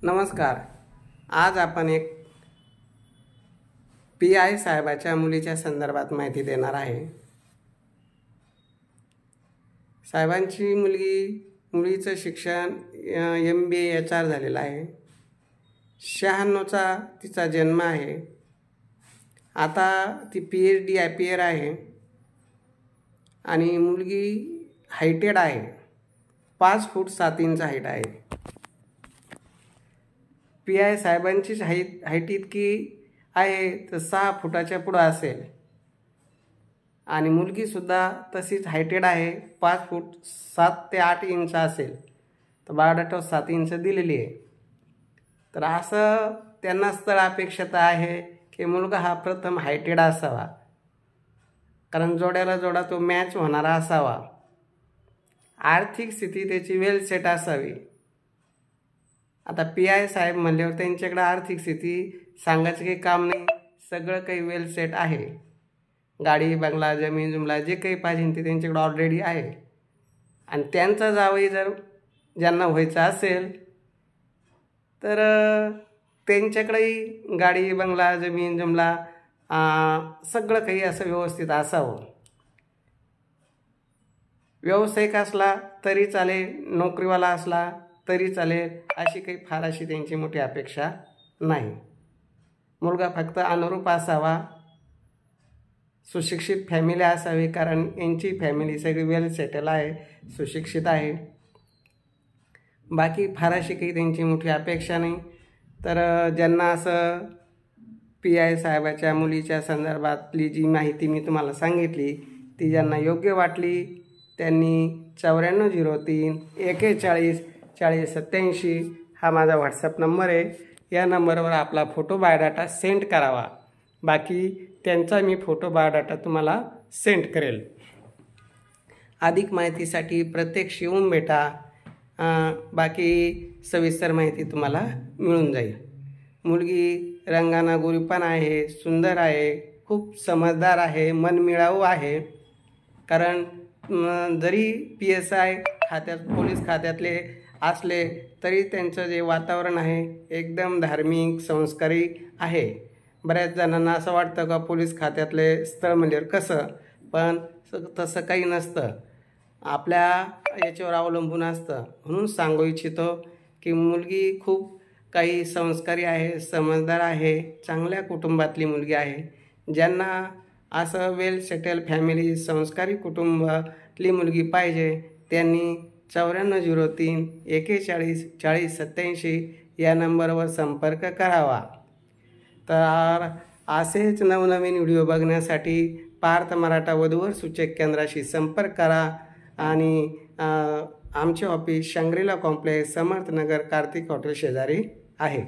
नमस्कार। आज आपण एक PI साहेबाच्या मुलीच्या संदर्भात माहिती देणार आहे। साहेबांची मुलीचं शिक्षण MBA HR झालेलं आहे। 96चा तिचा जन्म आहे। आता ती PhD IPR आहे आणि मुलगी हायटेड आहे। 5 फूट 7 इंच हाईट आहे। PI साहेबांची हाईट इतकी आहे तर 6 फुटाच्या पुढे असेल आणि मुलगीसुद्धा तशीच हायटेड आहे। 5 फूट 7 ते 8 इंच असेल तर बायोडाटा 7 इंच दिलेली आहे। तर असं त्यांना स्थळ अपेक्षित आहे की मुलगा हा प्रथम हायटेड असावा, कारण जोड्याला जोडा तो मॅच होणारा असावा। आर्थिक स्थिती त्याची वेल सेट असावी। आता PI साहेब म्हणल्यावर त्यांच्याकडे आर्थिक स्थिती सांगायचं काही काम नाही, सगळं काही वेल सेट आहे। गाडी बंगला जमीन जुमला जे काही पाहिजे ते त्यांच्याकडे ऑलरेडी आहे। आणि त्यांचा जावई जर ज्यांना व्हायचं असेल तर त्यांच्याकडेही गाडी बंगला जमीन जुमला सगळं काही असं व्यवस्थित असावं। व्यावसायिक असला तरी चालेल, नोकरीवाला असला तरी चालेल, अशी काही फार अशी त्यांची मोठी अपेक्षा नाही। मुलगा फक्त अनुरूप असावा, सुशिक्षित फॅमिली असावी, कारण यांची फॅमिली सगळी वेल सेटल आहे, सुशिक्षित आहे। बाकी फार अशी काही त्यांची मोठी अपेक्षा नाही। तर ज्यांना असं PI साहेबाच्या मुलीच्या संदर्भातली जी माहिती मी तुम्हाला सांगितली ती ज्यांना योग्य वाटली त्यांनी 9403 41 40 87 हा माझा WhatsApp नंबर आहे। या नंबरवर आपला फोटो बायोडाटा सेंड करावा। बाकी त्यांचा मी फोटो बायोडाटा तुम्हाला सेंड करेल। अधिक माहितीसाठी प्रत्यक्ष येऊन भेटा, बाकी सविस्तर माहिती तुम्हाला मिळून जाईल। मुलगी रंगाना गोरीपान आहे, सुंदर आहे, खूप समजदार आहे, मनमिळावू आहे। कारण जरी PSI खात्यात पोलीस खात्यातले असले तरी त्यांचं जे वातावरण आहे एकदम धार्मिक संस्कारी आहे। बऱ्याच जणांना असं वाटतं का पोलीस खात्यातले स्थळ म्हणल्यावर कसं, पण तसं काही नसतं, आपल्या याच्यावर अवलंबून असतं। म्हणून सांगू इच्छितो की मुलगी खूप काही संस्कारी आहे, समजदार आहे, चांगल्या कुटुंबातली मुलगी आहे। ज्यांना असं वेल सेटल फॅमिली संस्कारी कुटुंबातली मुलगी पाहिजे त्यांनी 9403 41 40 87 या नंबरवर संपर्क करावा। तर असेच नवनवीन व्हिडिओ बघण्यासाठी पार्थ मराठा वधूवर सूचक केंद्राशी संपर्क करा आणि आमचे office Shangrila complex Samarth Nagar Kartik hotel शेजारी आहे।